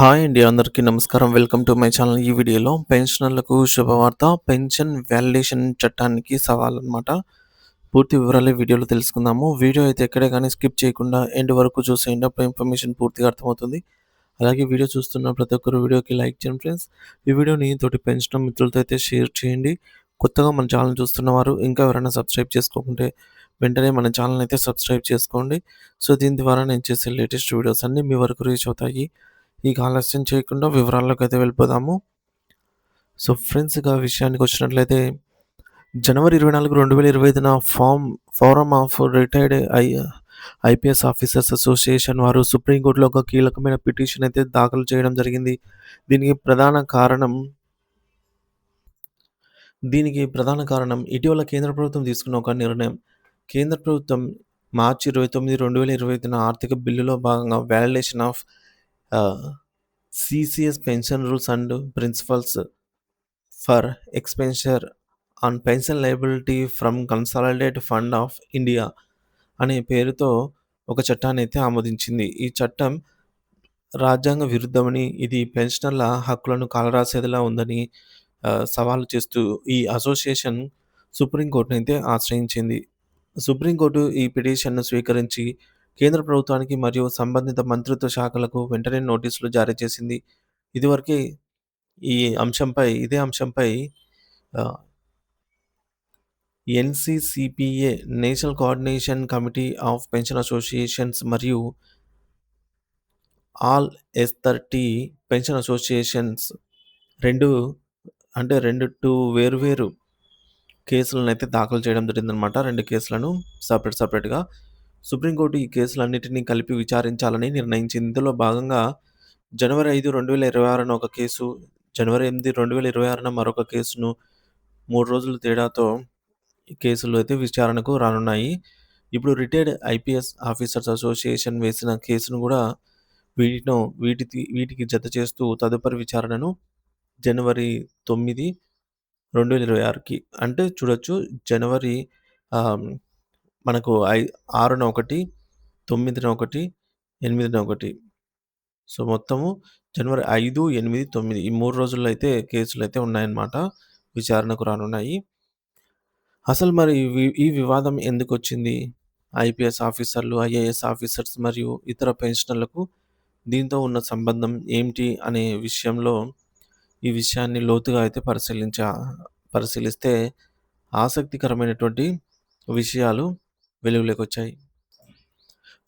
Hi అండి. అందరికీ నమస్కారం. Welcome to my channel. ఈ వీడియోలో పెన్షనర్లకు శుభవార్త. పెన్షన్ వాలిడేషన్ చట్టానికి సవాలనమాట. పూర్తి వివరాలు ఈ వీడియోలో తెలుసుకుందాము. వీడియో అయితే ఎక్కడే గానీ స్కిప్ చేయకుండా ఎండ్ వరకు చూసేయండి. అప్పుడు ఇన్ఫర్మేషన్ పూర్తిగా అర్థమవుతుంది. అలాగే వీడియో చూస్తున్న ప్రతి ఒక్కరు వీడియోకి లైక్ చేయండి ఫ్రెండ్స్. ఈ వీడియోని తోటి పెన్షనర్ మిత్రులతో అయితే షేర్ చేయండి. కొత్తగా మన ఛానల్ చూస్తున్నవారు ఇంకా ఎవరైనా సబ్స్క్రైబ్ చేసుకోకుంటే వెంటనే మన ఛానల్‌ని అయితే సబ్స్క్రైబ్ చేసుకోండి. సో, దీని ద్వారా నేను చేసే లేటెస్ట్ వీడియోస్ అన్నీ మీ వరకు రీచ్ అవుతాయి. ఇక ఆలస్యం చేయకుండా వివరాల్లోకైతే వెళ్ళిపోదాము. సో, ఫ్రెండ్స్ ఇక విషయానికొచ్చినట్లయితే జనవరి 24, 2025న forum of retired IPS officers association వారు సుప్రీం కోర్టులో ఒక కీలకమైన పిటిషన్ అయితే దాఖలు చేయడం జరిగింది. దీనికి ప్రధాన కారణం దీనికి ప్రధాన కారణం ఇటీవల కేంద్ర ప్రభుత్వం తీసుకున్న ఒక నిర్ణయం. కేంద్ర ప్రభుత్వం మార్చి 29, 2025న ఆర్థిక బిల్లులో భాగంగా validation of ah, CCS pension rules and principles for expenditure on pension liability from consolidated fund of India అనే పేరుతో ఒక చట్టాన్నయితే ఆమోదించింది. ఈ చట్టం రాజ్యాంగ విరుద్ధమని, ఇది పెన్షనర్ల హక్కులను కాలరాసేదిలా ఉందని సవాలు చేస్తూ ఈ అసోసియేషన్ సుప్రీంకోర్టునైతే ఆశ్రయించింది. సుప్రీంకోర్టు ఈ పిటిషన్‌ను స్వీకరించి కేంద్ర ప్రభుత్వానికి మరియు సంబంధిత మంత్రిత్వ శాఖలకు వెంటనే నోటీసులు జారీ చేసింది. ఇదివరకే ఇదే అంశంపై ఆహ్, ఎన్‌సీసీపీఏ national coordination committee of pension associations మరియు ఆల్ ఎస్-30 పెన్షన్ అసోసియేషన్స్ 2 2 వేరు వేరు కేసులనైతే దాఖలు చేయడం జరిగిందనమాట. 2 కేసులను సెపరేట్‌గా. సుప్రీంకోర్టు ఈ కేసులన్నిటిని కలిపి విచారించాలని నిర్ణయించింది. ఇందులో భాగంగా జనవరి 5, 2026న ఒక కేసు, జనవరి 8, 2026న మరొక కేసును 3 రోజుల తేడాతో ఈ కేసులు అయితే విచారణకు రానున్నాయి. ఇప్పుడు రిటైర్డ్ ఐపీఎస్ ఆఫీసర్స్ అసోసియేషన్ వేసిన కేసును గూడా వీటిను వీటికి జత చేస్తూ తదుపరి విచారణను జనవరి 9, 2026కి అంటే చూడొచ్చు. జనవరి ఆహ్, మనకు 6న ఒకటి, 9న ఒకటి, 8న ఒకటి. సో, మొత్తము జనవరి 5, 8, 9 ఈ 3 రోజుల్లో అయితే కేసులైతే ఉన్నాయన్నమాట. విచారణకు రానున్నాయి. అసలు మరి ఈ వివాదం ఎందుకొచ్చింది? ఐపీఎస్ ఆఫీసర్లు, ఐఏఎస్ ఆఫీసర్స్ మరియు ఇతర పెన్షనర్లకు దీంతో ఉన్న సంబంధం ఏమిటి అనే విషయంలో ఈ విషయాన్ని లోతుగా అయితే పరిశీలిస్తే ఆసక్తికరమైనటువంటి విషయాలు వెలుగులోకొచ్చాయి.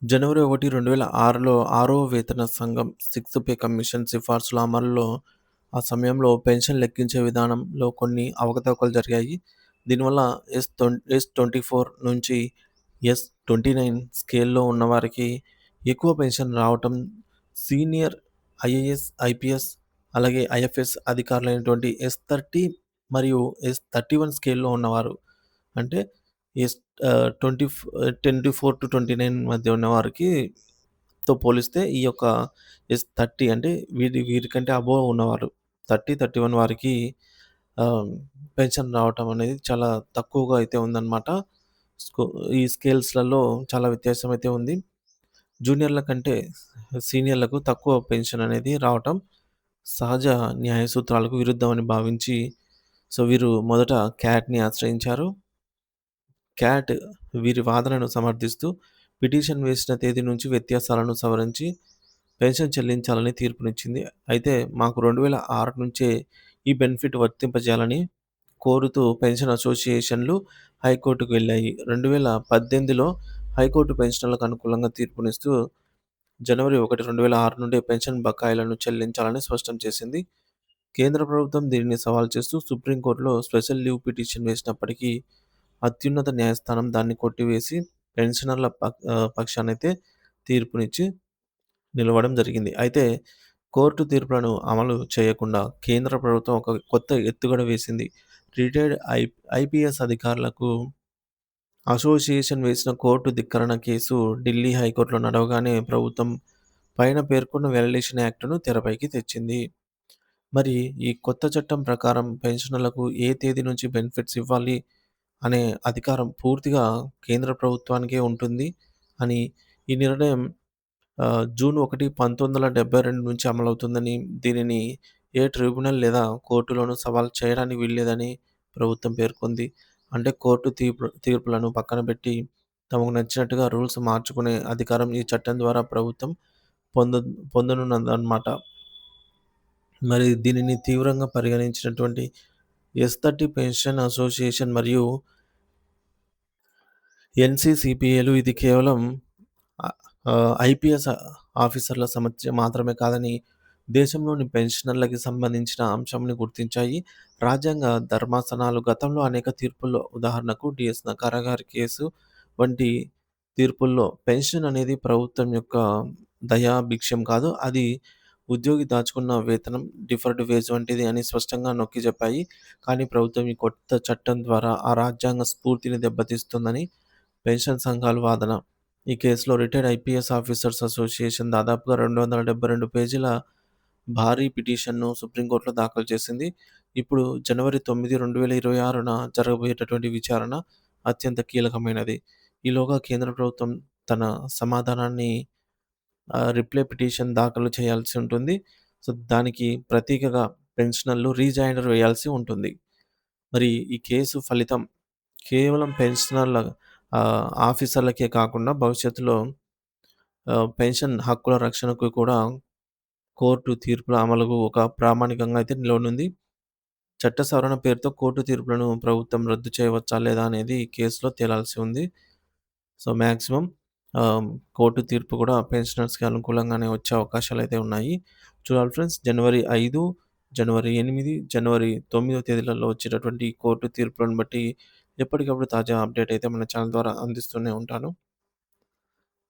జనవరి 1, 2006లో 6వ వేతన సంఘం సిక్స్త్ పే కమిషన్ సిఫార్సుల అమలులో ఆ సమయంలో పెన్షన్ లెక్కించే విధానంలో కొన్ని అవకతవకలు జరిగాయి. దీనివల్ల ఎస్-24 నుంచి ఎస్-29 స్కేల్‌లో ఉన్నవారికి ఎక్కువ పెన్షన్ రావటం, సీనియర్ ఐఏఎస్, ఐపీఎస్ అలాగే ఐఎఫ్ఎస్ అధికారులైనటువంటి ఎస్-30 మరియు ఎస్-31 స్కేల్‌లో ఉన్నవారు అంటే ఎస్ 24-29 మధ్య ఉన్నవారికి పోలిస్తే ఈ యొక్క ఎస్-30 అంటే వీరికంటే అబోవ్ ఉన్నవారు 30, 31 వారికి ఆహ్, పెన్షన్ రావటం అనేది చాలా తక్కువగా అయితే ఉందన్నమాట. స్కో ఈ స్కేల్స్‌లలో చాలా వ్యత్యాసం అయితే ఉంది. జూనియర్‌ల కంటే సీనియర్‌లకు తక్కువ పెన్షన్ అనేది రావటం సహజ న్యాయ సూత్రాలకు విరుద్ధమని భావించి వీరు మొదట క్యాట్‌ని ఆశ్రయించారు. క్యాట్ వీరి వాదనను సమర్థిస్తూ పిటిషన్ వేసిన తేదీ నుంచి వ్యత్యాసాలను సవరించి పెన్షన్ చెల్లించాలని తీర్పునిచ్చింది. అయితే మాకు 2006 నుంచే ఈ బెనిఫిట్ వర్తింపజేయాలని కోరుతూ పెన్షన్ అసోసియేషన్లు హైకోర్టుకు వెళ్ళాయి. 2018లో హైకోర్టు పెన్షనర్లకు అనుకూలంగా తీర్పునిస్తూ జనవరి 1, 2006 నుండి పెన్షన్ బకాయిలను చెల్లించాలని స్పష్టం చేసింది. కేంద్ర ప్రభుత్వం దీనిని సవాల్ చేస్తూ సుప్రీంకోర్టులో స్పెషల్ లీవ్ పిటిషన్ వేసినప్పటికీ అత్యున్నత న్యాయస్థానం దాన్ని కొట్టివేసి పెన్షనర్ల పక్షానైతే తీర్పునిచ్చి నిలవడం జరిగింది. అయితే కోర్టు తీర్పులను అమలు చేయకుండా కేంద్ర ప్రభుత్వం ఒక కొత్త ఎత్తుగడ వేసింది. రిటైర్డ్ ఐపీఎస్ అధికారులకు అసోసియేషన్ వేసిన కోర్టు ధిక్కరణ కేసు ఢిల్లీ హైకోర్టులో నడవగానే ప్రభుత్వం పైన పేర్కొన్న వాలిడేషన్ యాక్ట్‌ను తెరపైకి తెచ్చింది. మరి ఈ కొత్త చట్టం ప్రకారం పెన్షనర్లకు ఏ తేదీ నుంచి బెనిఫిట్స్ ఇవ్వాలి అనే అధికారం పూర్తిగా కేంద్ర ప్రభుత్వానికే ఉంటుంది అని ఈ నిర్ణయం జూన్ 1, 1972 నుంచి అమలవుతుందని, దీనిని ఏ ట్రిబ్యునల్ లేదా కోర్టులోనూ సవాలు చేయడానికి వీల్లేదని ప్రభుత్వం పేర్కొంది. అంటే కోర్టు తీర్పులను పక్కన పెట్టి తమకు నచ్చినట్టుగా రూల్స్ మార్చుకునే అధికారం ఈ చట్టం ద్వారా ప్రభుత్వం పొంద పొందనున్నదనమాట. మరి దీనిని తీవ్రంగా పరిగణించినటువంటి ఎస్-30 పెన్షన్ అసోసియేషన్ మరియు ఎన్‌సీసీపీఏలు ఇది కేవలం ఐపీఎస్ ఆఫీసర్ల సమస్య మాత్రమే కాదని, దేశంలోని పెన్షనర్లకి సంబంధించిన అంశంని గుర్తించాయి. రాజ్యాంగ ధర్మాసనాలు గతంలో అనేక తీర్పుల్లో ఉదాహరణకు డీఎస్ నకారా గారి కేసు వంటి తీర్పుల్లో పెన్షన్ అనేది ప్రభుత్వం యొక్క దయాభిక్షం కాదు. అది ఉద్యోగి దాచుకున్న వేతనం, డిఫర్డ్ వేజ్ వంటిది అని స్పష్టంగా నొక్కి చెప్పాయి. కానీ ప్రభుత్వం ఈ కొత్త చట్టం ద్వారా ఆ రాజ్యాంగ స్ఫూర్తిని దెబ్బతీస్తుందని పెన్షన్ సంఘాల వాదన. ఈ కేసులో రిటైర్డ్ ఐపీఎస్ ఆఫీసర్స్ అసోసియేషన్ దాదాపుగా 272 పేజీల భారీ పిటిషన్‌ను సుప్రీంకోర్టులో దాఖలు చేసింది. ఇప్పుడు జనవరి 9, 2026న జరగబోయేటటువంటి విచారణ అత్యంత కీలకమైనది. ఈలోగా కేంద్ర ప్రభుత్వం తన సమాధానాన్ని రిప్లై పిటిషన్ దాఖలు చేయాల్సి ఉంటుంది. సో, దానికి ప్రతీకగా పెన్షనర్లు రీజాయినర్ వేయాల్సి ఉంటుంది. మరి ఈ కేసు ఫలితం కేవలం పెన్షనర్ల ఆఫీసర్లకే కాకుండా భవిష్యత్తులో పెన్షన్ హక్కుల రక్షణకు కూడా కోర్టు తీర్పుల అమలుకు ఒక ప్రామాణికంగా అయితే నిలవనుంది. చట్ట సవరణ పేరుతో కోర్టు తీర్పులను ప్రభుత్వం రద్దు చేయవచ్చా? లేదా? అనేది ఈ కేసులో తేలాల్సి ఉంది. సో, మాక్సిమం కోర్టు తీర్పు కూడా పెన్షనర్స్‌కి అనుకూలంగానే వచ్చే అవకాశాలైతే ఉన్నాయి. చూడాలి ఫ్రెండ్స్. జనవరి 5, జనవరి 8, జనవరి 9 తేదీలలో వచ్చేటటువంటి కోర్టు తీర్పులను బట్టి ఎప్పటికప్పుడు తాజా అప్డేట్ అయితే మన ఛానల్ ద్వారా అందిస్తూనే ఉంటాను.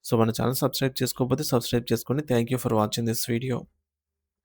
సో, మన ఛానల్ సబ్స్క్రైబ్ చేసుకోకపోతే సబ్స్క్రైబ్ చేసుకోండి. Thank you for watching this video.